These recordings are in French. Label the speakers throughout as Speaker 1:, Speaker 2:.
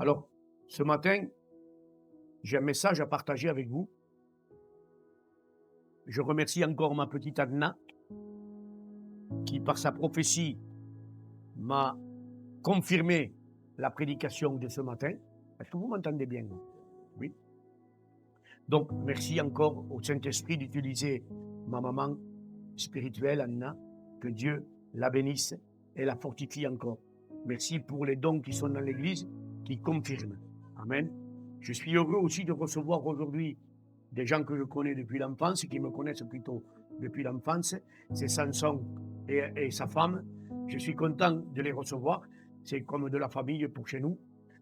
Speaker 1: Alors, ce matin, j'ai un message à partager avec vous. Je remercie encore ma petite Anna, qui, par sa prophétie, m'a confirmé la prédication de ce matin. Est-ce que vous m'entendez bien? Oui. Donc, merci encore au Saint-Esprit d'utiliser ma maman spirituelle, Anna. Que Dieu la bénisse et la fortifie encore. Merci pour les dons qui sont dans l'Église, qui confirment. Amen. Je suis heureux aussi de recevoir aujourd'hui des gens que je connais depuis l'enfance, qui me connaissent plutôt depuis l'enfance. C'est Samson et sa femme. Je suis content de les recevoir. C'est comme de la famille pour chez nous.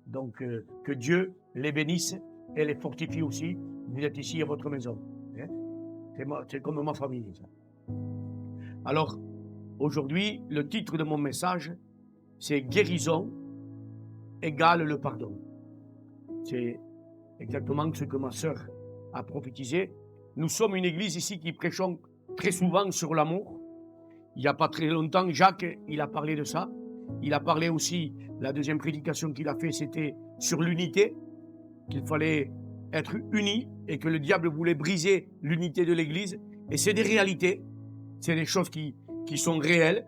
Speaker 1: Donc, que Dieu les bénisse et les fortifie aussi. Vous êtes ici à votre maison. Hein? C'est comme ma famille, ça. Alors, aujourd'hui, le titre de mon message, c'est « Guérison égale le pardon ». C'est exactement ce que ma sœur a prophétisé. Nous sommes une église ici qui prêchons très souvent sur l'amour. Il n'y a pas très longtemps, Jacques, il a parlé de ça. Il a parlé aussi, la deuxième prédication qu'il a fait, c'était sur l'unité, qu'il fallait être unis et que le diable voulait briser l'unité de l'église. Et c'est des réalités, c'est des choses qui sont réelles.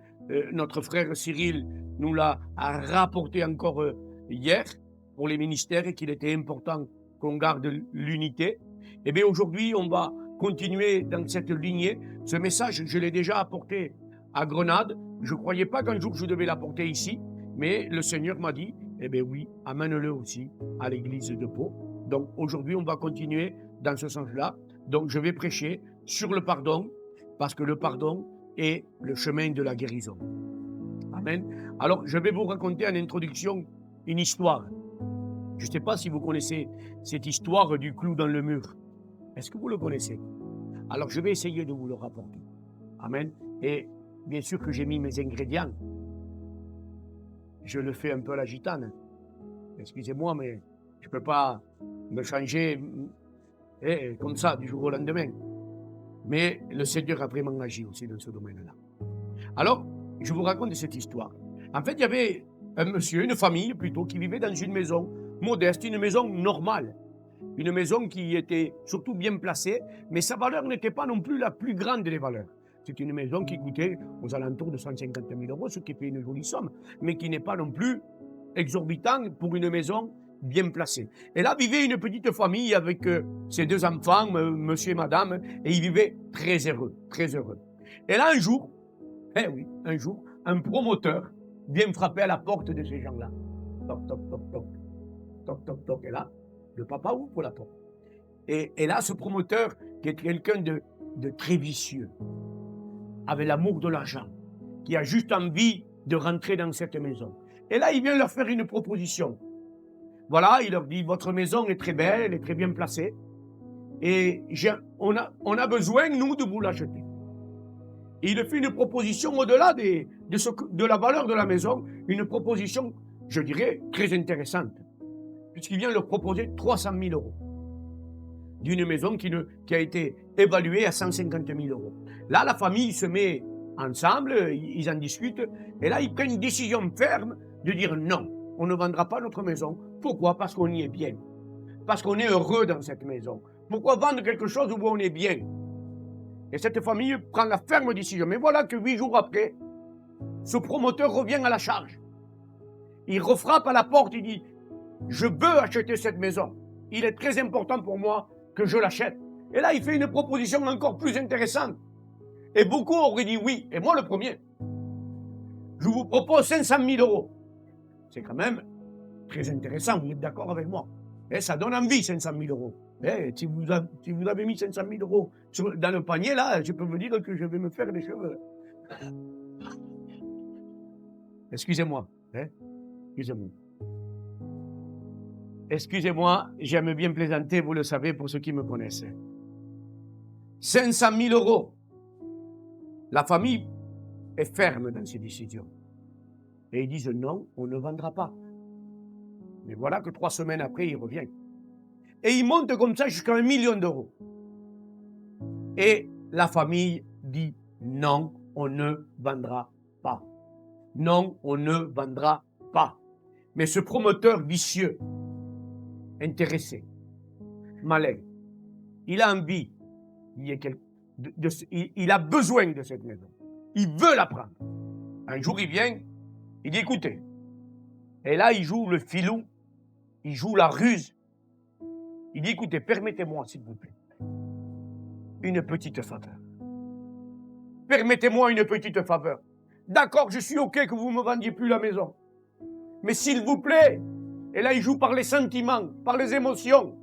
Speaker 1: Notre frère Cyril nous l'a rapporté encore hier pour les ministères et qu'il était important qu'on garde l'unité. Et bien aujourd'hui, on va continuer dans cette lignée. Ce message, je l'ai déjà apporté à Grenade. Je ne croyais pas qu'un jour je devais l'apporter ici, mais le Seigneur m'a dit, eh bien oui, amène-le aussi à l'église de Pau. Donc aujourd'hui, on va continuer dans ce sens-là. Donc je vais prêcher sur le pardon, parce que le pardon est le chemin de la guérison. Amen. Alors, je vais vous raconter en introduction une histoire. Je ne sais pas si vous connaissez cette histoire du clou dans le mur. Est-ce que vous le connaissez? Alors, je vais essayer de vous le rapporter. Amen. Et bien sûr que j'ai mis mes ingrédients. Je le fais un peu à la gitane. Excusez-moi, mais je ne peux pas me changer comme ça du jour au lendemain. Mais le Seigneur a vraiment agi aussi dans ce domaine-là. Alors, je vous raconte cette histoire. En fait, il y avait un monsieur, une famille plutôt, qui vivait dans une maison modeste, une maison normale. Une maison qui était surtout bien placée, mais sa valeur n'était pas non plus la plus grande des valeurs. C'est une maison qui coûtait aux alentours de 150 000 euros, ce qui fait une jolie somme, mais qui n'est pas non plus exorbitant pour une maison bien placée. Et là vivait une petite famille avec ses deux enfants, monsieur et madame, et ils vivaient très heureux, très heureux. Et là un jour, un promoteur vient frapper à la porte de ces gens-là. Toc, toc, toc, toc. Toc, toc, toc. Et là, le papa ouvre la porte. Et là, ce promoteur, qui est quelqu'un de très vicieux, avec l'amour de l'argent, qui a juste envie de rentrer dans cette maison. Et là, il vient leur faire une proposition. Voilà, il leur dit, votre maison est très belle, elle est très bien placée, et on a besoin, nous, de vous l'acheter. Et il fait une proposition au-delà de la valeur de la maison, une proposition, je dirais, très intéressante, puisqu'il vient leur proposer 300 000 euros d'une maison qui a été évaluée à 150 000 euros. Là, la famille se met ensemble, ils en discutent, et là, ils prennent une décision ferme de dire non, on ne vendra pas notre maison. Pourquoi? Parce qu'on y est bien. Parce qu'on est heureux dans cette maison. Pourquoi vendre quelque chose où on est bien? Et cette famille prend la ferme décision. Mais voilà que 8 jours après, ce promoteur revient à la charge. Il refrappe à la porte, il dit « Je veux acheter cette maison. Il est très important pour moi que je l'achète. » Et là, il fait une proposition encore plus intéressante. Et beaucoup auraient dit oui, et moi le premier. Je vous propose 500 000 euros. C'est quand même très intéressant, vous êtes d'accord avec moi? Et ça donne envie, 500 000 euros. Et si vous avez mis 500 000 euros dans le panier, là, je peux vous dire que je vais me faire des cheveux. Excusez-moi. Excusez-moi. Excusez-moi, j'aime bien plaisanter, vous le savez, pour ceux qui me connaissent. 500 000 euros. La famille est ferme dans ses décisions. Et ils disent non, on ne vendra pas. Mais voilà que 3 semaines après, il revient. Et il monte comme ça jusqu'à 1 million d'euros. Et la famille dit non, on ne vendra pas. Non, on ne vendra pas. Mais ce promoteur vicieux, intéressé, malin. Il a envie, il a besoin de cette maison. Il veut la prendre. Un jour, il vient, il dit, écoutez. Et là, il joue le filou, il joue la ruse. Il dit, écoutez, permettez-moi, s'il vous plaît, une petite faveur. Permettez-moi une petite faveur. D'accord, je suis OK que vous ne me vendiez plus la maison. Mais s'il vous plaît, et là, il joue par les sentiments, par les émotions.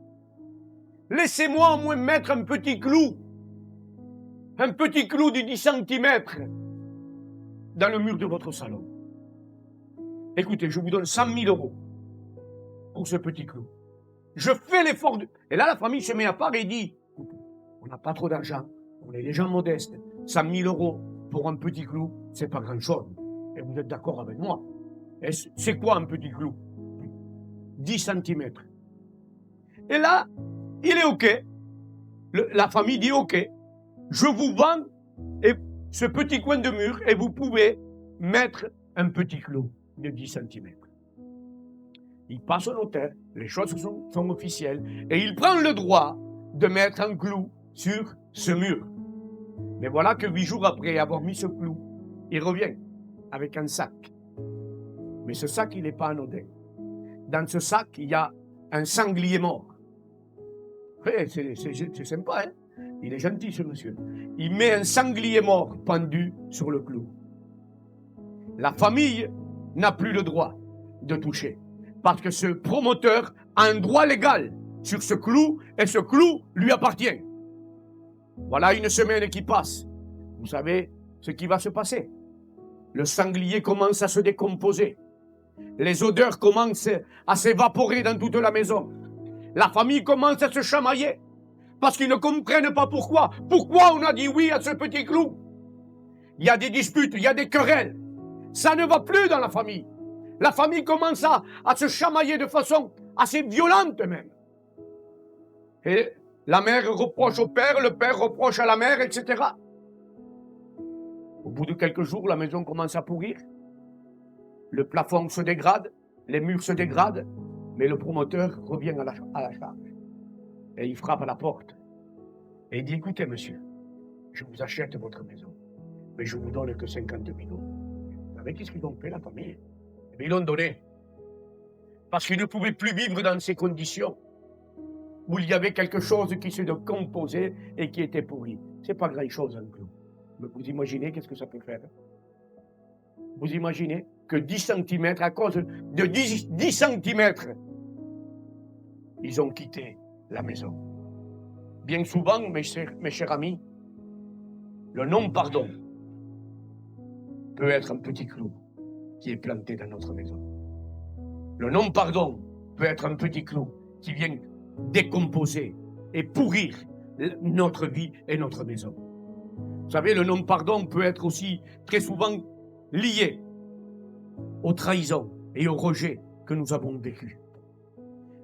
Speaker 1: Laissez-moi au moins mettre un petit clou de 10 cm dans le mur de votre salon. Écoutez, je vous donne 100 000 € pour ce petit clou. Je fais l'effort de... Et là, la famille se met à part et dit, on n'a pas trop d'argent, on est des gens modestes, 100 000 € pour un petit clou, c'est pas grand-chose. Et vous êtes d'accord avec moi? Et c'est quoi un petit clou? 10 cm. Et là, il est OK. La famille dit OK. Je vous vends ce petit coin de mur et vous pouvez mettre un petit clou de 10 cm. Il passe au notaire, les choses sont officielles, et il prend le droit de mettre un clou sur ce mur. Mais voilà que 8 jours après avoir mis ce clou, il revient avec un sac. Mais ce sac, il n'est pas anodin. Dans ce sac, il y a un sanglier mort. C'est sympa, hein? Il est gentil, ce monsieur. Il met un sanglier mort pendu sur le clou. La famille n'a plus le droit de toucher. Parce que ce promoteur a un droit légal sur ce clou et ce clou lui appartient. Voilà une semaine qui passe. Vous savez ce qui va se passer. Le sanglier commence à se décomposer. Les odeurs commencent à s'évaporer dans toute la maison. La famille commence à se chamailler parce qu'ils ne comprennent pas pourquoi. Pourquoi on a dit oui à ce petit clou? Il y a des disputes, il y a des querelles. Ça ne va plus dans la famille. La famille commence à se chamailler de façon assez violente même. Et la mère reproche au père, le père reproche à la mère, etc. Au bout de quelques jours, la maison commence à pourrir. Le plafond se dégrade, les murs se dégradent, mais le promoteur revient à la charge. Et il frappe à la porte. Et il dit, écoutez monsieur, je vous achète votre maison, mais je vous donne que 50 000 €. Vous savez qu'est-ce qu'ils ont fait, la famille? Mais ils l'ont donné. Parce qu'ils ne pouvaient plus vivre dans ces conditions où il y avait quelque chose qui se décomposait et qui était pourri. C'est pas grand-chose un clou. Mais vous imaginez qu'est-ce que ça peut faire? Vous imaginez que 10 cm, à cause de 10 cm, ils ont quitté la maison. Bien souvent, mes chers amis, le non-pardon peut être un petit clou qui est planté dans notre maison. Le non-pardon peut être un petit clou qui vient décomposer et pourrir notre vie et notre maison. Vous savez, le non-pardon peut être aussi très souvent lié aux trahisons et au rejet que nous avons vécu.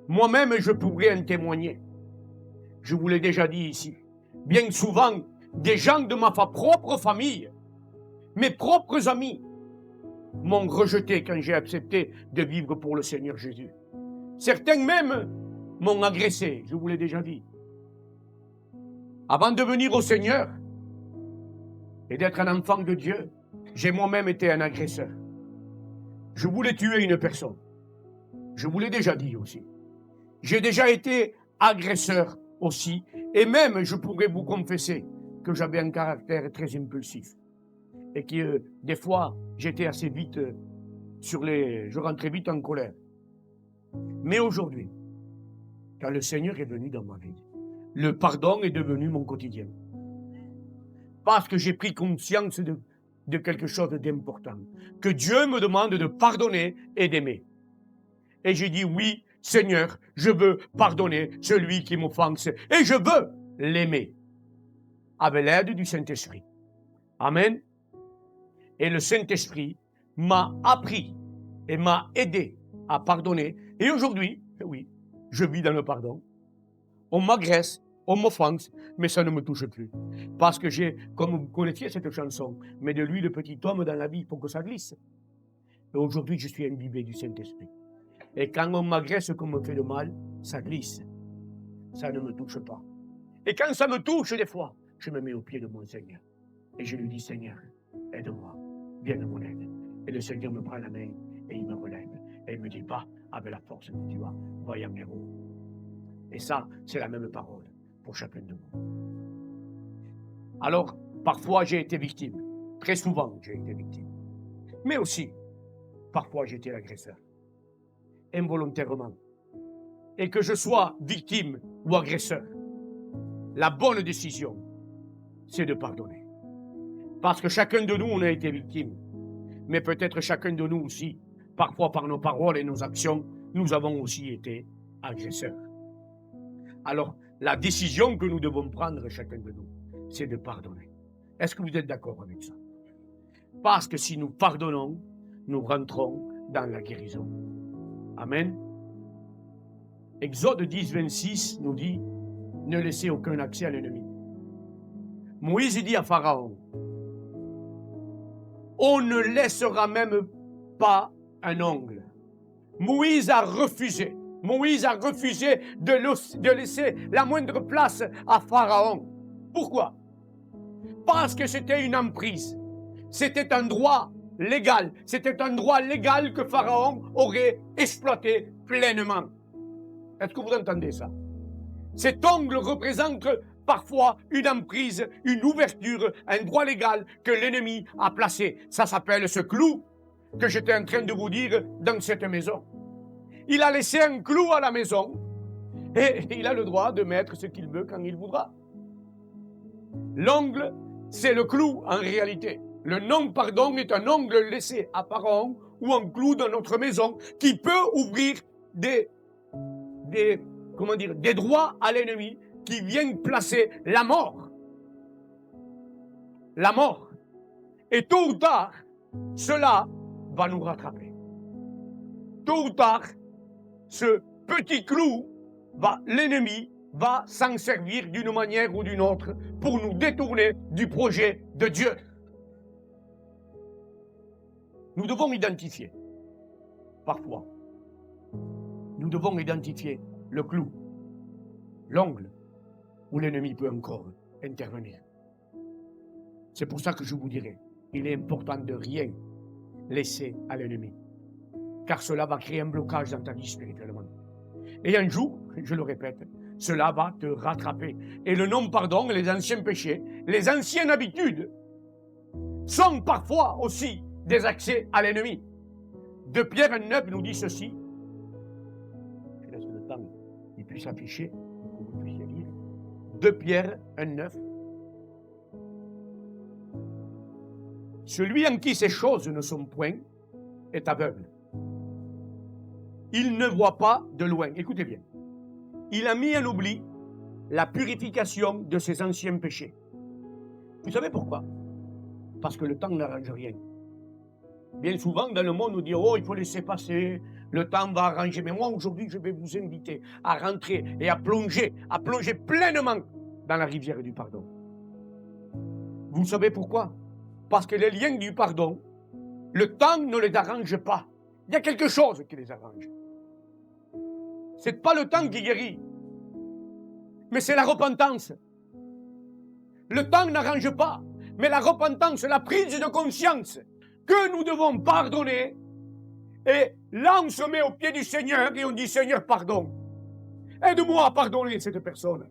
Speaker 1: Moi-même, je pourrais en témoigner. Je vous l'ai déjà dit ici. Bien souvent, des gens de ma propre famille, mes propres amis, m'ont rejeté quand j'ai accepté de vivre pour le Seigneur Jésus. Certains même m'ont agressé, je vous l'ai déjà dit. Avant de venir au Seigneur et d'être un enfant de Dieu, j'ai moi-même été un agresseur. Je voulais tuer une personne. Je vous l'ai déjà dit aussi. J'ai déjà été agresseur aussi. Et même, je pourrais vous confesser que j'avais un caractère très impulsif. Et que des fois, j'étais assez vite je rentrais vite en colère. Mais aujourd'hui, quand le Seigneur est venu dans ma vie, le pardon est devenu mon quotidien. Parce que j'ai pris conscience de quelque chose d'important. Que Dieu me demande de pardonner et d'aimer. Et j'ai dit oui, Seigneur, je veux pardonner celui qui m'offense. Et je veux l'aimer. Avec l'aide du Saint-Esprit. Amen. Et le Saint-Esprit m'a appris et m'a aidé à pardonner. Et aujourd'hui, oui, je vis dans le pardon. On m'agresse, on m'offense, mais ça ne me touche plus. Parce que j'ai, comme vous connaissiez cette chanson, mais de lui le petit homme dans la vie, il faut que ça glisse. Et aujourd'hui, je suis imbibé du Saint-Esprit. Et quand on m'agresse, qu'on me fait de mal, ça glisse, ça ne me touche pas. Et quand ça me touche des fois, je me mets au pied de mon Seigneur. Et je lui dis, Seigneur, aide-moi, viens de mon aide. Et le Seigneur me prend la main et il me relève. Et il me dit, va avec la force que tu as, voyant héros. Et ça, c'est la même parole pour chacun de nous. Alors, parfois j'ai été victime. Très souvent j'ai été victime. Mais aussi, parfois j'ai été l'agresseur. Involontairement. Et que je sois victime ou agresseur, la bonne décision, c'est de pardonner. Parce que chacun de nous, on a été victime. Mais peut-être chacun de nous aussi, parfois par nos paroles et nos actions, nous avons aussi été agresseurs. Alors, la décision que nous devons prendre, chacun de nous, c'est de pardonner. Est-ce que vous êtes d'accord avec ça? Parce que si nous pardonnons, nous rentrons dans la guérison. Amen. Exode 10, 26 nous dit, ne laissez aucun accès à l'ennemi. Moïse dit à Pharaon, on ne laissera même pas un ongle. Moïse a refusé. Moïse a refusé de laisser la moindre place à Pharaon. Pourquoi? Parce que c'était une emprise. C'était un droit légal. C'était un droit légal que Pharaon aurait exploité pleinement. Est-ce que vous entendez ça? Cet ongle représente parfois une emprise, une ouverture, un droit légal que l'ennemi a placé. Ça s'appelle ce clou que j'étais en train de vous dire dans cette maison. Il a laissé un clou à la maison et il a le droit de mettre ce qu'il veut quand il voudra. L'ongle, c'est le clou en réalité. Le non-pardon est un ongle laissé à Pharaon ou un clou dans notre maison qui peut ouvrir des droits à l'ennemi qui viennent placer la mort. La mort. Et tôt ou tard, cela va nous rattraper. Tôt ou tard, ce petit clou, l'ennemi va s'en servir d'une manière ou d'une autre pour nous détourner du projet de Dieu. Nous devons identifier, parfois, nous devons identifier le clou, l'ongle, où l'ennemi peut encore intervenir. C'est pour ça que je vous dirais, il est important de rien laisser à l'ennemi, car cela va créer un blocage dans ta vie spirituellement. Et un jour, je le répète, cela va te rattraper. Et le non-pardon, les anciens péchés, les anciennes habitudes, sont parfois aussi des accès à l'ennemi. 2 Pierre 1,9 nous dit ceci. Je laisse le temps qu'il puisse afficher, pour que vous puissiez lire. 2 Pierre 1,9. Celui en qui ces choses ne sont point est aveugle. Il ne voit pas de loin. Écoutez bien. Il a mis en oubli la purification de ses anciens péchés. Vous savez pourquoi? Parce que le temps n'arrange rien. Bien souvent, dans le monde, on dit « Oh, il faut laisser passer, le temps va arranger. » Mais moi, aujourd'hui, je vais vous inviter à rentrer et à plonger pleinement dans la rivière du pardon. Vous savez pourquoi? Parce que les liens du pardon, le temps ne les arrange pas. Il y a quelque chose qui les arrange. Ce n'est pas le temps qui guérit, mais c'est la repentance. Le temps n'arrange pas, mais la repentance, la prise de conscience que nous devons pardonner. Et là, on se met au pied du Seigneur et on dit « Seigneur, pardon. Aide-moi à pardonner cette personne. »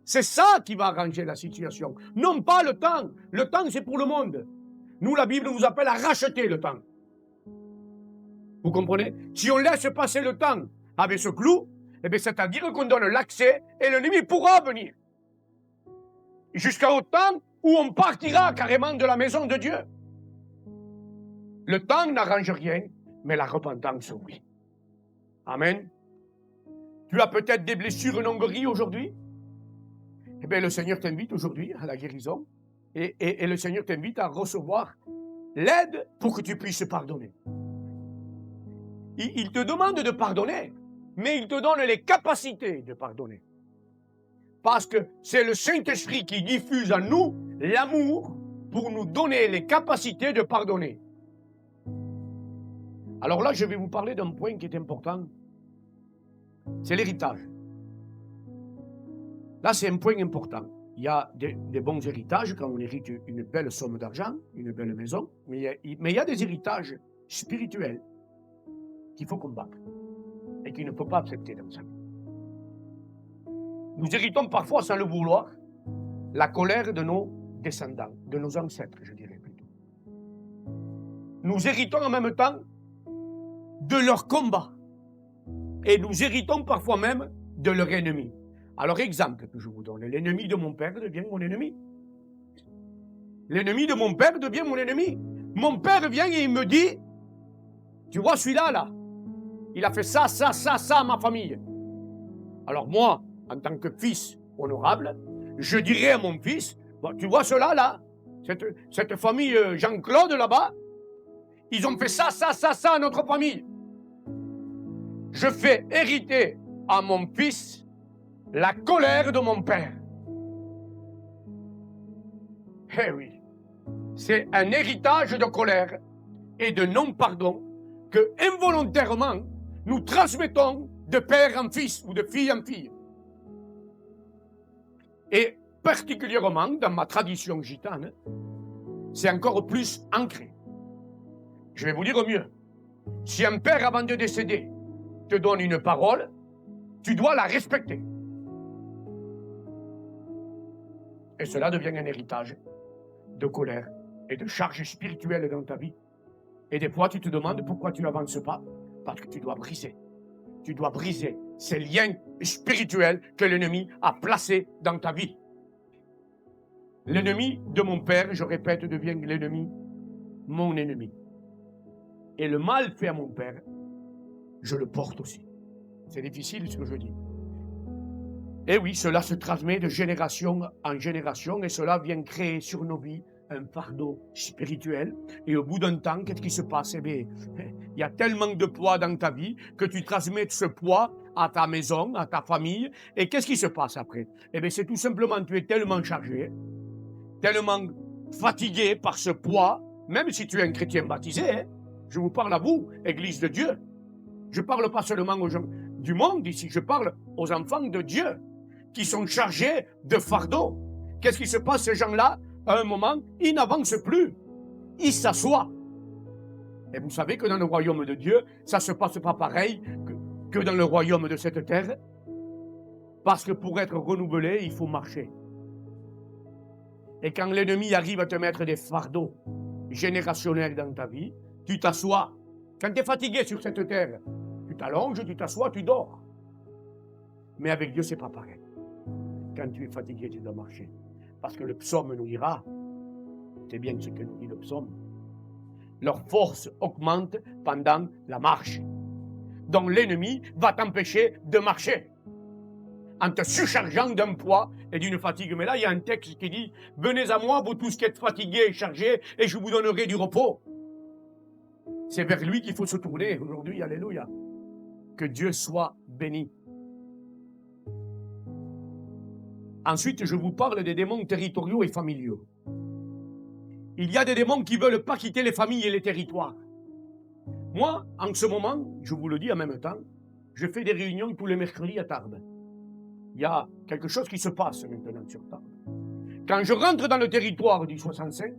Speaker 1: C'est ça qui va arranger la situation. Non pas le temps. Le temps, c'est pour le monde. Nous, la Bible nous appelle à racheter le temps. Vous comprenez? Si on laisse passer le temps avec ce clou, eh bien, c'est-à-dire qu'on donne l'accès et l'ennemi pourra venir. Jusqu'au temps où on partira carrément de la maison de Dieu. Le temps n'arrange rien, mais la repentance, oui. Amen. Tu as peut-être des blessures non guéries aujourd'hui. Eh bien, le Seigneur t'invite aujourd'hui à la guérison. Et le Seigneur t'invite à recevoir l'aide pour que tu puisses pardonner. Il te demande de pardonner, mais il te donne les capacités de pardonner. Parce que c'est le Saint-Esprit qui diffuse en nous l'amour pour nous donner les capacités de pardonner. Alors là, je vais vous parler d'un point qui est important. C'est l'héritage. Là, c'est un point important. Il y a des bons héritages quand on hérite une belle somme d'argent, une belle maison, mais il y a des héritages spirituels qu'il faut combattre et qu'il ne faut pas accepter dans sa vie. Nous héritons parfois, sans le vouloir, la colère de nos descendants, de nos ancêtres, je dirais plutôt. Nous héritons en même temps de leur combat et nous héritons parfois même de leur ennemi. Alors, exemple que je vous donne, l'ennemi de mon père devient mon ennemi. L'ennemi de mon père devient mon ennemi. Mon père vient et il me dit, tu vois celui-là, là, il a fait ça, ça, ça, ça à ma famille. Alors moi, en tant que fils honorable, je dirais à mon fils, bon, tu vois cela là, cette famille Jean-Claude là-bas, ils ont fait ça, ça, ça, ça à notre famille. Je fais hériter à mon fils la colère de mon père. Eh oui, c'est un héritage de colère et de non-pardon que involontairement nous transmettons de père en fils ou de fille en fille. Et particulièrement dans ma tradition gitane, c'est encore plus ancré. Je vais vous dire mieux. Si un père avant de décéder te donne une parole, tu dois la respecter. Et cela devient un héritage de colère et de charge spirituelle dans ta vie. Et des fois, tu te demandes pourquoi tu n'avances pas. Parce que tu dois briser. Tu dois briser ces liens spirituels que l'ennemi a placés dans ta vie. L'ennemi de mon père, je répète, devient l'ennemi, mon ennemi. Et le mal fait à mon père, je le porte aussi. C'est difficile ce que je dis. Et oui, cela se transmet de génération en génération et cela vient créer sur nos vies un fardeau spirituel. Et au bout d'un temps, qu'est-ce qui se passe? Eh bien, il y a tellement de poids dans ta vie que tu transmets ce poids à ta maison, à ta famille. Et qu'est-ce qui se passe après? Eh bien, c'est tout simplement, tu es tellement chargé, tellement fatigué par ce poids, même si tu es un chrétien baptisé, hein, je vous parle à vous, Église de Dieu. Je ne parle pas seulement aux gens du monde ici, je parle aux enfants de Dieu qui sont chargés de fardeau. Qu'est-ce qui se passe? Ces gens-là, à un moment, ils n'avancent plus. Ils s'assoient. Et vous savez que dans le royaume de Dieu, ça ne se passe pas pareil que dans le royaume de cette terre. Parce que pour être renouvelé, il faut marcher. Et quand l'ennemi arrive à te mettre des fardeaux générationnels dans ta vie, tu t'assois. Quand tu es fatigué sur cette terre, tu t'allonges, tu t'assois, tu dors. Mais avec Dieu, ce n'est pas pareil. Quand tu es fatigué, tu dois marcher. Parce que le psaume nous dira, c'est bien ce que nous dit le psaume, leur force augmente pendant la marche. Donc l'ennemi va t'empêcher de marcher en te surchargeant d'un poids et d'une fatigue. Mais là, il y a un texte qui dit, venez à moi, vous tous qui êtes fatigués et chargés, et je vous donnerai du repos. C'est vers lui qu'il faut se tourner aujourd'hui, alléluia. Que Dieu soit béni. Ensuite, je vous parle des démons territoriaux et familiaux. Il y a des démons qui ne veulent pas quitter les familles et les territoires. Moi, en ce moment, je vous le dis en même temps, je fais des réunions tous les mercredis à Tarbes. Il y a quelque chose qui se passe maintenant sur Tarbes. Quand je rentre dans le territoire du 65,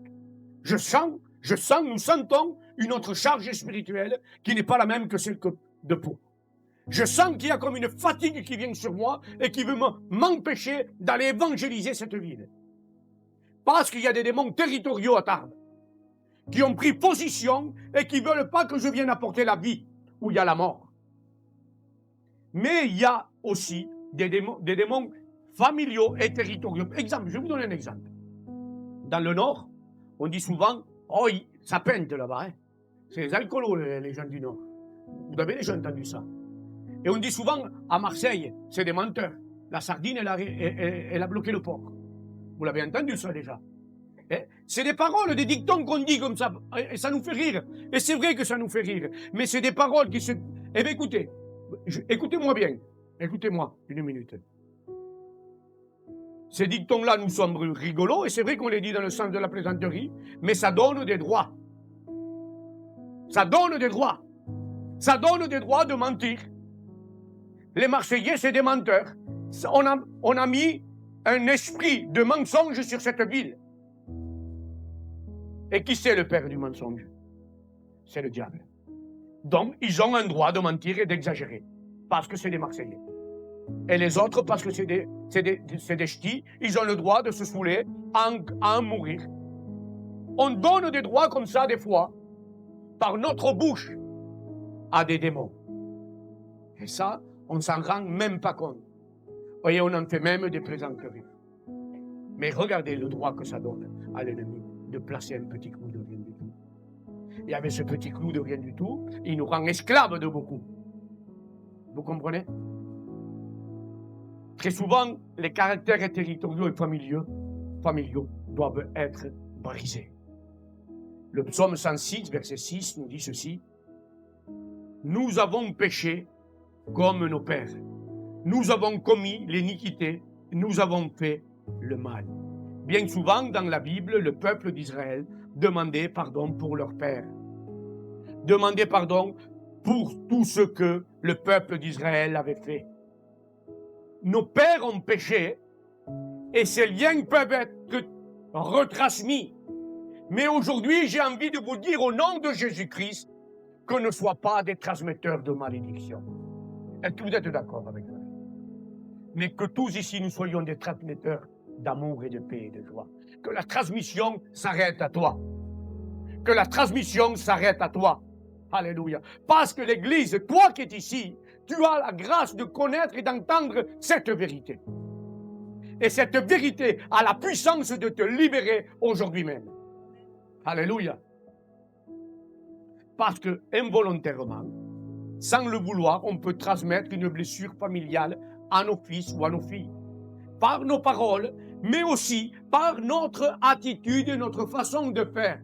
Speaker 1: nous sentons une autre charge spirituelle qui n'est pas la même que celle de Pau. Je sens qu'il y a comme une fatigue qui vient sur moi et qui veut m'empêcher d'aller évangéliser cette ville. Parce qu'il y a des démons territoriaux à Tarbes qui ont pris position et qui ne veulent pas que je vienne apporter la vie où il y a la mort. Mais il y a aussi des démons familiaux et territoriaux. Exemple, je vais vous donner un exemple. Dans le Nord, on dit souvent, oh, ça peinte là-bas. Hein. C'est les alcoolos, les gens du Nord. Vous avez déjà entendu ça. Et on dit souvent, à Marseille, c'est des menteurs. La sardine, elle a bloqué le port. Vous l'avez entendu ça déjà. C'est des paroles, des dictons qu'on dit comme ça. Et ça nous fait rire. Et c'est vrai que ça nous fait rire. Mais c'est des paroles qui se... Eh bien écoutez, écoutez-moi bien. Écoutez-moi, une minute. Ces dictons-là nous semblent rigolos, et c'est vrai qu'on les dit dans le sens de la plaisanterie, mais ça donne des droits. Ça donne des droits. Ça donne des droits de mentir. Les Marseillais, c'est des menteurs. On a mis un esprit de mensonge sur cette ville. Et qui c'est le père du mensonge? C'est le diable. Donc, ils ont un droit de mentir et d'exagérer. Parce que c'est des Marseillais. Et les autres, parce que c'est des ch'tis, ils ont le droit de se saouler à en mourir. On donne des droits comme ça, des fois, par notre bouche, à des démons. Et ça, on ne s'en rend même pas compte. Voyez, on en fait même des plaisanteries. Mais regardez le droit que ça donne à l'ennemi de placer un petit clou de rien du tout. Et avec ce petit clou de rien du tout, il nous rend esclaves de beaucoup. Vous comprenez? Très souvent, les caractères territoriaux et familiaux doivent être brisés. Le psaume 106, verset 6, nous dit ceci. Nous avons péché comme nos pères. Nous avons commis l'iniquité. Nous avons fait le mal. Bien souvent, dans la Bible, le peuple d'Israël demandait pardon pour leur père. Demandait pardon pour tout ce que le peuple d'Israël avait fait. Nos pères ont péché et ces liens peuvent être retransmis. Mais aujourd'hui, j'ai envie de vous dire au nom de Jésus-Christ qu'on ne soit pas des transmetteurs de malédiction. Est-ce que vous êtes d'accord avec moi? Mais que tous ici, nous soyons des transmetteurs d'amour et de paix et de joie. Que la transmission s'arrête à toi. Que la transmission s'arrête à toi. Alléluia. Parce que l'Église, toi qui es ici, tu as la grâce de connaître et d'entendre cette vérité. Et cette vérité a la puissance de te libérer aujourd'hui même. Alléluia. Parce que involontairement, sans le vouloir, on peut transmettre une blessure familiale à nos fils ou à nos filles. Par nos paroles, mais aussi par notre attitude et notre façon de faire.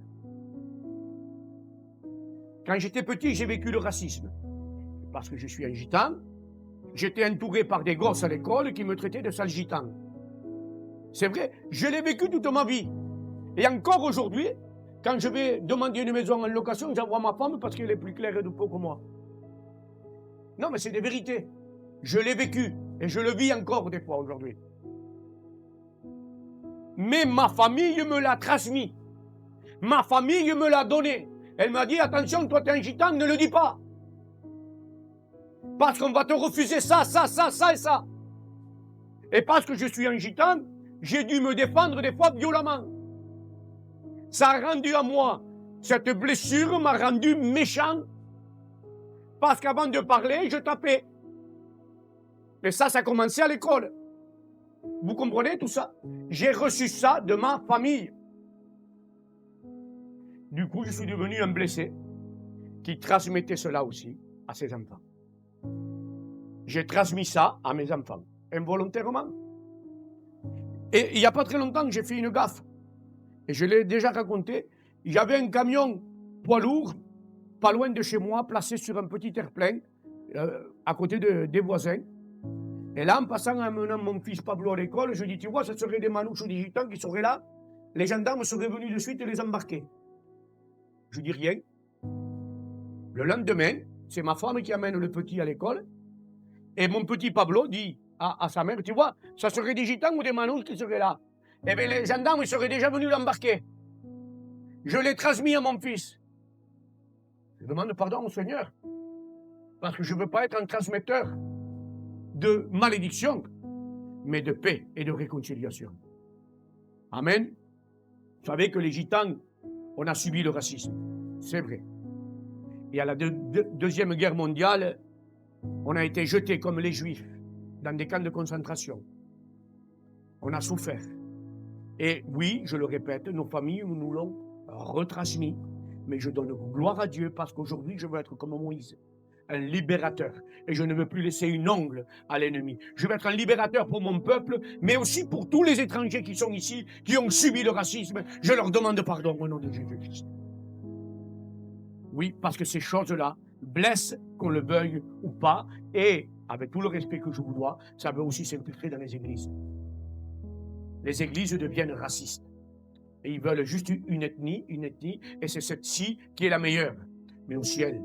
Speaker 1: Quand j'étais petit, j'ai vécu le racisme. Parce que je suis un gitan, j'étais entouré par des gosses à l'école qui me traitaient de sale gitan. C'est vrai, je l'ai vécu toute ma vie. Et encore aujourd'hui, quand je vais demander une maison en location, j'envoie ma femme parce qu'elle est plus claire de peau que moi. Non, mais c'est des vérités. Je l'ai vécu et je le vis encore des fois aujourd'hui. Mais ma famille me l'a transmis. Ma famille me l'a donné. Elle m'a dit, attention, toi t'es un gitan, ne le dis pas. Parce qu'on va te refuser ça, ça, ça, ça et ça. Et parce que je suis un gitan, j'ai dû me défendre des fois violemment. Ça a rendu à moi, cette blessure m'a rendu méchant. Parce qu'avant de parler, je tapais. Et ça a commencé à l'école. Vous comprenez tout ça? J'ai reçu ça de ma famille. Du coup, je suis devenu un blessé qui transmettait cela aussi à ses enfants. J'ai transmis ça à mes enfants, involontairement. Et il n'y a pas très longtemps, j'ai fait une gaffe. Et je l'ai déjà raconté. J'avais un camion poids lourd, pas loin de chez moi, placé sur un petit terre-plein, à côté des voisins. Et là, en passant, en amenant mon fils Pablo à l'école, je dis, tu vois, ce serait des manouches ou des gitans qui seraient là. Les gendarmes seraient venus de suite et les embarquer. Je dis rien. Le lendemain, c'est ma femme qui amène le petit à l'école. Et mon petit Pablo dit à sa mère, tu vois, ça serait des gitans ou des manouches qui seraient là. Eh bien, les gendarmes, ils seraient déjà venus l'embarquer. Je l'ai transmis à mon fils. Je demande pardon au Seigneur. Parce que je ne veux pas être un transmetteur de malédiction, mais de paix et de réconciliation. Amen. Vous savez que les gitans, on a subi le racisme. C'est vrai. Et à la Deuxième Guerre mondiale, on a été jetés comme les Juifs dans des camps de concentration. On a souffert. Et oui, je le répète, nos familles nous l'ont retransmis. Mais je donne gloire à Dieu parce qu'aujourd'hui, je veux être comme Moïse, un libérateur. Et je ne veux plus laisser une ongle à l'ennemi. Je veux être un libérateur pour mon peuple, mais aussi pour tous les étrangers qui sont ici, qui ont subi le racisme. Je leur demande pardon au nom de Jésus-Christ. Oui, parce que ces choses-là blessent, qu'on le veuille ou pas. Et, avec tout le respect que je vous dois, ça veut aussi s'infiltrer dans les églises. Les églises deviennent racistes. Et ils veulent juste une ethnie, et c'est cette-ci qui est la meilleure. Mais au ciel,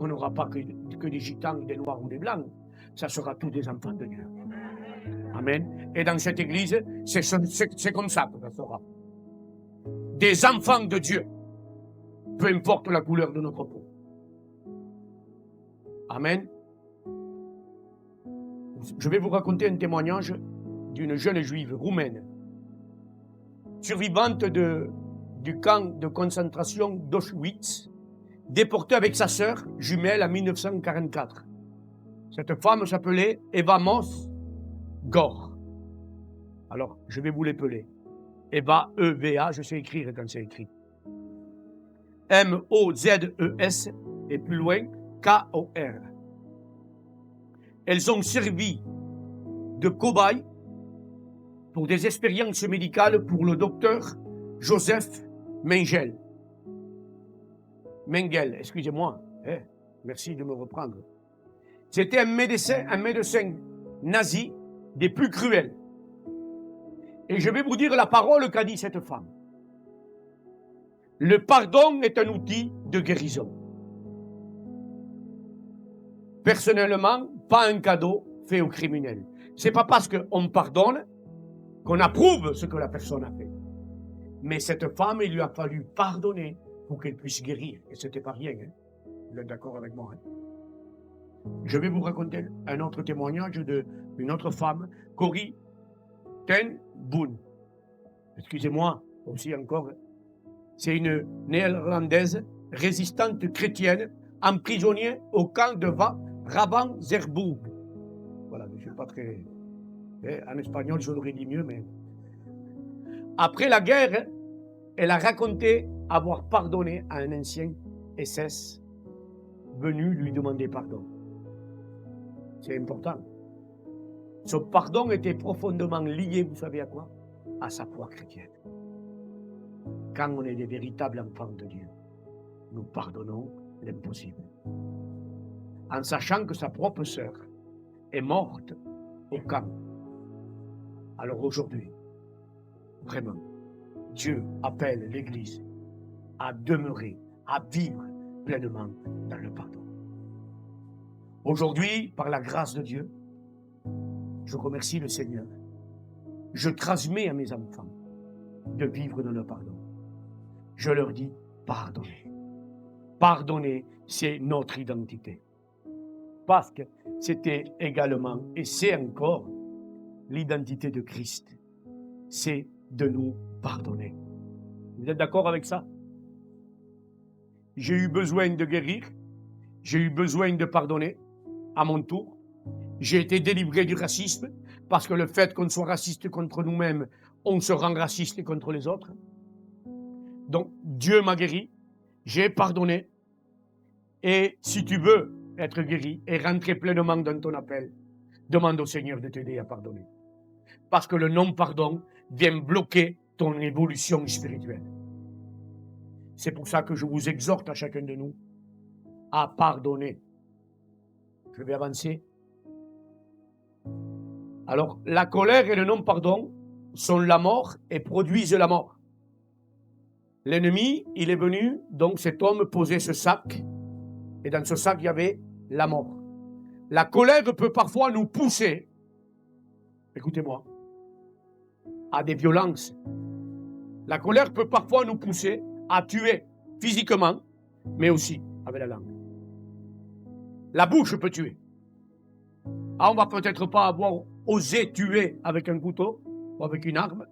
Speaker 1: on n'aura pas que des gitans, des noirs ou des blancs. ça sera tous des enfants de Dieu. Amen. Et dans cette église, c'est comme ça que ça sera. Des enfants de Dieu, peu importe la couleur de notre peau. Amen. Je vais vous raconter un témoignage d'une jeune juive roumaine, survivante du camp de concentration d'Auschwitz, déportée avec sa sœur jumelle en 1944. Cette femme s'appelait Eva Moss-Gor. Alors, je vais vous l'épeler. Eva, E-V-A, je sais écrire quand c'est écrit. M-O-Z-E-S et plus loin, K-O-R. Elles ont servi de cobayes pour des expériences médicales pour le docteur Joseph Mengel. Mengel, excusez-moi. Merci de me reprendre. C'était un médecin nazi des plus cruels. Et je vais vous dire la parole qu'a dit cette femme. Le pardon est un outil de guérison. Personnellement, pas un cadeau fait aux criminels. C'est pas parce qu'on pardonne qu'on approuve ce que la personne a fait. Mais cette femme, il lui a fallu pardonner pour qu'elle puisse guérir. Et c'était pas rien. Hein. Vous êtes d'accord avec moi? Hein? Je vais vous raconter un autre témoignage d'une autre femme, Corrie ten Boom. Excusez-moi, aussi encore. C'est une néerlandaise résistante chrétienne, emprisonnée au camp de Ravensbrück. Voilà, je ne suis pas très... En espagnol, je l'aurais dit mieux, mais... Après la guerre, elle a raconté avoir pardonné à un ancien SS venu lui demander pardon. C'est important. Son pardon était profondément lié, vous savez à quoi? À sa foi chrétienne. Quand on est des véritables enfants de Dieu, nous pardonnons l'impossible. En sachant que sa propre sœur est morte au camp. Alors aujourd'hui, vraiment, Dieu appelle l'Église à demeurer, à vivre pleinement dans le pardon. Aujourd'hui, par la grâce de Dieu, je remercie le Seigneur. Je transmets à mes enfants de vivre dans le pardon. Je leur dis, pardonnez. Pardonner, c'est notre identité. Parce que c'était également, et c'est encore, l'identité de Christ. C'est de nous pardonner. Vous êtes d'accord avec ça? J'ai eu besoin de guérir. J'ai eu besoin de pardonner à mon tour. J'ai été délivré du racisme parce que le fait qu'on soit raciste contre nous-mêmes, on se rend raciste contre les autres. Donc, Dieu m'a guéri. J'ai pardonné. Et si tu veux être guéri et rentrer pleinement dans ton appel, demande au Seigneur de t'aider à pardonner. Parce que le non-pardon vient bloquer ton évolution spirituelle. C'est pour ça que je vous exhorte à chacun de nous à pardonner. Je vais avancer. Alors, la colère et le non-pardon sont la mort et produisent la mort. L'ennemi, il est venu, donc cet homme posait ce sac, et dans ce sac, il y avait la mort. La colère peut parfois nous pousser, écoutez-moi, à des violences. La colère peut parfois nous pousser à tuer physiquement, mais aussi avec la langue. La bouche peut tuer. Ah, on ne va peut-être pas avoir osé tuer avec un couteau ou avec une arme,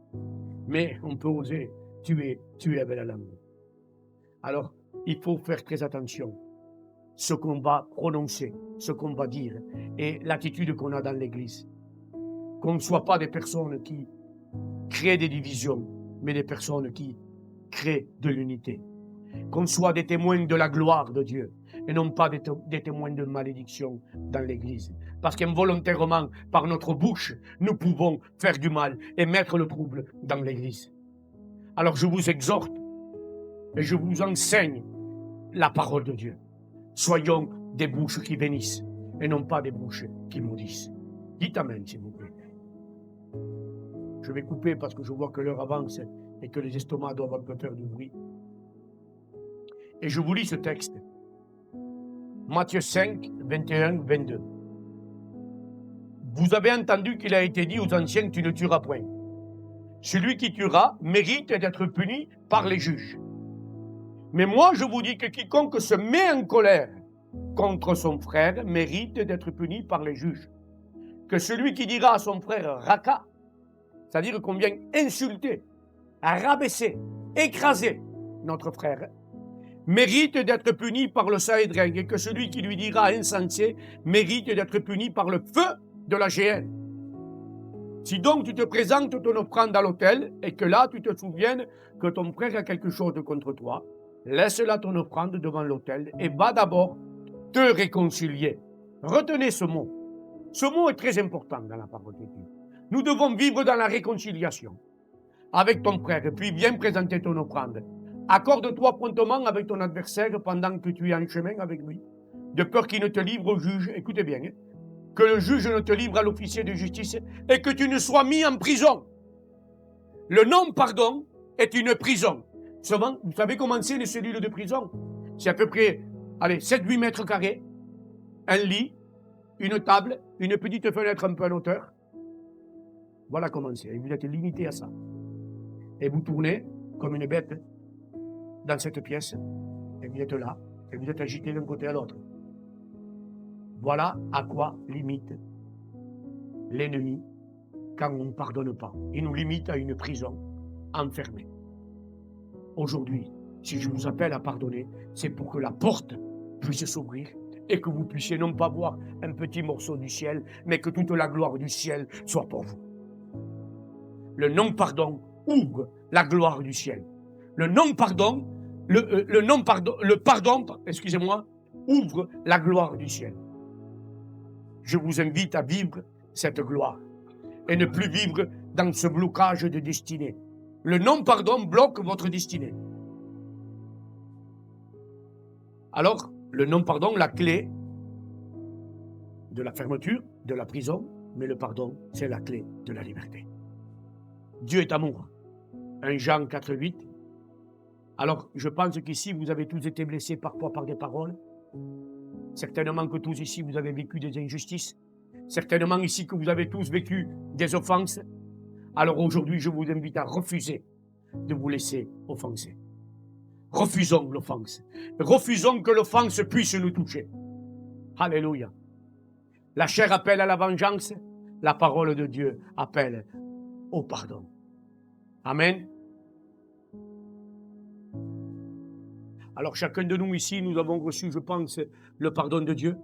Speaker 1: mais on peut oser tuer avec la langue. Alors, il faut faire très attention. Ce qu'on va prononcer, ce qu'on va dire, et l'attitude qu'on a dans l'Église. Qu'on ne soit pas des personnes qui créent des divisions, mais des personnes qui créent de l'unité. Qu'on soit des témoins de la gloire de Dieu, et non pas des témoins de malédiction dans l'Église. Parce qu'involontairement, par notre bouche, nous pouvons faire du mal et mettre le trouble dans l'Église. Alors je vous exhorte et je vous enseigne la parole de Dieu. Soyons des bouches qui bénissent et non pas des bouches qui maudissent. Dites amen, s'il vous plaît. Je vais couper parce que je vois que l'heure avance et que les estomacs doivent un peu faire du bruit. Et je vous lis ce texte. Matthieu 5, 21, 22. Vous avez entendu qu'il a été dit aux anciens, tu ne tueras point. Celui qui tuera mérite d'être puni par les juges. Mais moi, je vous dis que quiconque se met en colère contre son frère mérite d'être puni par les juges. Que celui qui dira à son frère raka, c'est-à-dire qu'on vient insulter, rabaisser, écraser notre frère, mérite d'être puni par le Sanhédrin, et que celui qui lui dira insensé mérite d'être puni par le feu de la géhenne. Si donc tu te présentes ton offrande à l'autel et que là tu te souviennes que ton frère a quelque chose contre toi, laisse-la ton offrande devant l'autel et va d'abord te réconcilier. Retenez ce mot. Ce mot est très important dans la parole de Dieu. Nous devons vivre dans la réconciliation avec ton frère, puis viens présenter ton offrande. Accorde-toi promptement avec ton adversaire pendant que tu es en chemin avec lui, de peur qu'il ne te livre au juge. Écoutez bien, que le juge ne te livre à l'officier de justice et que tu ne sois mis en prison. Le non-pardon est une prison. Souvent, vous savez comment c'est les cellules de prison? C'est à peu près, 7-8 mètres carrés, un lit, une table, une petite fenêtre un peu en hauteur. Voilà comment c'est. Et vous êtes limité à ça. Et vous tournez comme une bête dans cette pièce, et vous êtes là, et vous êtes agité d'un côté à l'autre. Voilà à quoi limite l'ennemi quand on ne pardonne pas. Il nous limite à une prison enfermée. Aujourd'hui, si je vous appelle à pardonner, c'est pour que la porte puisse s'ouvrir et que vous puissiez non pas voir un petit morceau du ciel, mais que toute la gloire du ciel soit pour vous. Le non-pardon ouvre la gloire du ciel. Le non-pardon, le pardon, excusez-moi, ouvre la gloire du ciel. Je vous invite à vivre cette gloire et ne plus vivre dans ce blocage de destinée. Le non-pardon bloque votre destinée. Alors, le non-pardon, la clé de la fermeture, de la prison, mais le pardon, c'est la clé de la liberté. Dieu est amour. 1 Jean 4,8. Alors, je pense qu'ici, vous avez tous été blessés parfois par des paroles. Certainement que tous ici, vous avez vécu des injustices. Certainement ici que vous avez tous vécu des offenses. Alors aujourd'hui, je vous invite à refuser de vous laisser offenser. Refusons l'offense. Refusons que l'offense puisse nous toucher. Alléluia. La chair appelle à la vengeance. La parole de Dieu appelle au pardon. Amen. Alors chacun de nous ici, nous avons reçu, je pense, le pardon de Dieu.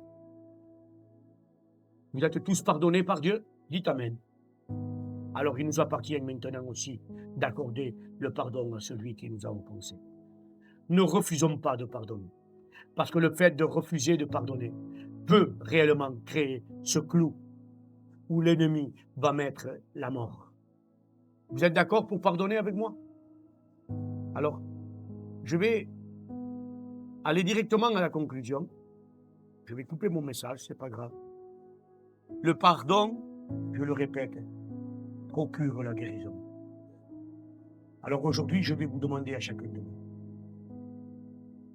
Speaker 1: Vous êtes tous pardonnés par Dieu? Dites Amen. Alors il nous appartient maintenant aussi d'accorder le pardon à celui qui nous a offensés. Ne refusons pas de pardonner. Parce que le fait de refuser de pardonner peut réellement créer ce clou où l'ennemi va mettre la mort. Vous êtes d'accord pour pardonner avec moi? Alors, je vais aller directement à la conclusion. Je vais couper mon message, c'est pas grave. Le pardon, je le répète, procure la guérison. Alors aujourd'hui, je vais vous demander à chacun de vous.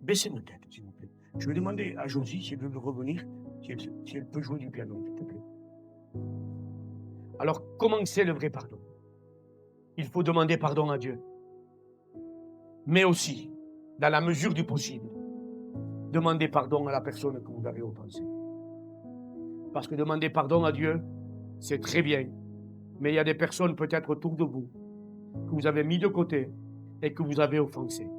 Speaker 1: Baissez vos têtes, s'il vous plaît. Je vais demander à Josie si elle veut revenir, si elle peut jouer du piano, s'il te plaît. Alors, comment c'est le vrai pardon? Il faut demander pardon à Dieu. Mais aussi, dans la mesure du possible, demander pardon à la personne que vous avez offensée. Parce que demander pardon à Dieu, c'est très bien. Mais il y a des personnes peut-être autour de vous que vous avez mis de côté et que vous avez offensées.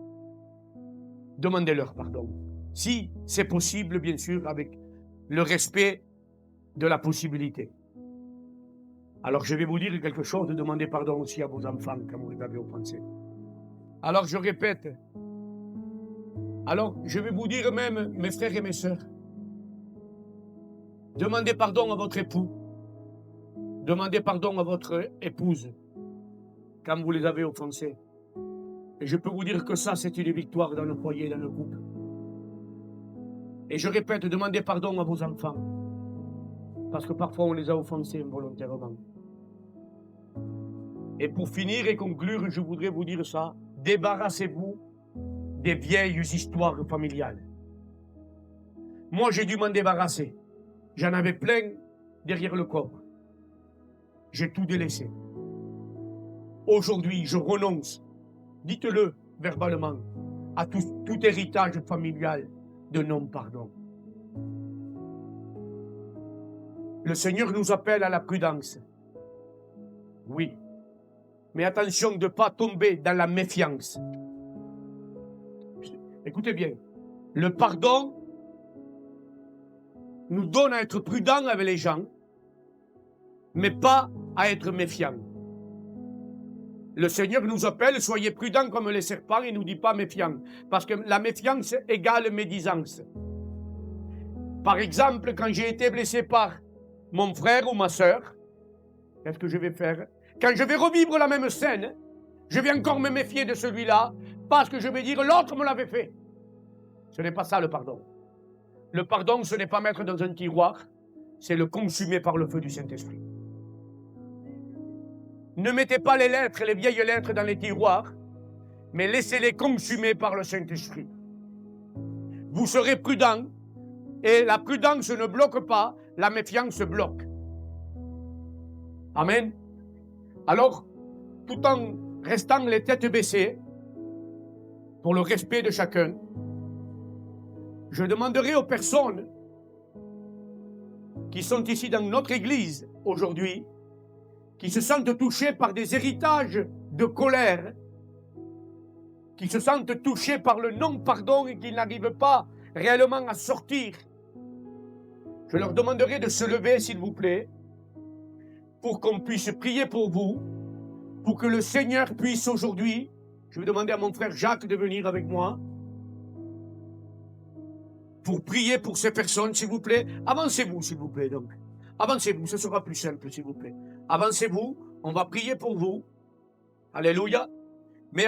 Speaker 1: Demandez-leur pardon. Si c'est possible, bien sûr, avec le respect de la possibilité. Alors je vais vous dire quelque chose, demandez pardon aussi à vos enfants quand vous les avez offensés. Alors je répète. Alors je vais vous dire même, mes frères et mes sœurs, demandez pardon à votre époux. Demandez pardon à votre épouse quand vous les avez offensés. Et je peux vous dire que ça, c'est une victoire dans le foyer, dans le couple. Et je répète, demandez pardon à vos enfants. Parce que parfois, on les a offensés involontairement. Et pour finir et conclure, je voudrais vous dire ça. Débarrassez-vous des vieilles histoires familiales. Moi, j'ai dû m'en débarrasser. J'en avais plein derrière le corps. j'ai tout délaissé. Aujourd'hui, je renonce, dites-le verbalement, à tout héritage familial de non-pardon. Le Seigneur nous appelle à la prudence. Oui. Mais attention de ne pas tomber dans la méfiance. Écoutez bien. Le pardon nous donne à être prudents avec les gens, mais pas à être méfiants. Le Seigneur nous appelle, soyez prudents comme les serpents, et ne nous dit pas méfiants. Parce que la méfiance égale médisance. Par exemple, quand j'ai été blessé par mon frère ou ma sœur, qu'est-ce que je vais faire? Quand je vais revivre la même scène, je vais encore me méfier de celui-là, parce que je vais dire l'autre me l'avait fait. Ce n'est pas ça le pardon. Le pardon, ce n'est pas mettre dans un tiroir, c'est le consumer par le feu du Saint-Esprit. Ne mettez pas les lettres, les vieilles lettres dans les tiroirs, mais laissez-les consumer par le Saint-Esprit. Vous serez prudent, et la prudence ne bloque pas, la méfiance bloque. Amen. Alors, tout en restant les têtes baissées, pour le respect de chacun, je demanderai aux personnes qui sont ici dans notre église aujourd'hui, qui se sentent touchées par des héritages de colère, qui se sentent touchés par le non-pardon et qui n'arrivent pas réellement à sortir, je leur demanderai de se lever, s'il vous plaît, pour qu'on puisse prier pour vous, pour que le Seigneur puisse aujourd'hui, je vais demander à mon frère Jacques de venir avec moi, pour prier pour ces personnes, s'il vous plaît. Avancez-vous, s'il vous plaît, donc. Avancez-vous, ce sera plus simple, s'il vous plaît. Avancez-vous, on va prier pour vous. Alléluia. Mais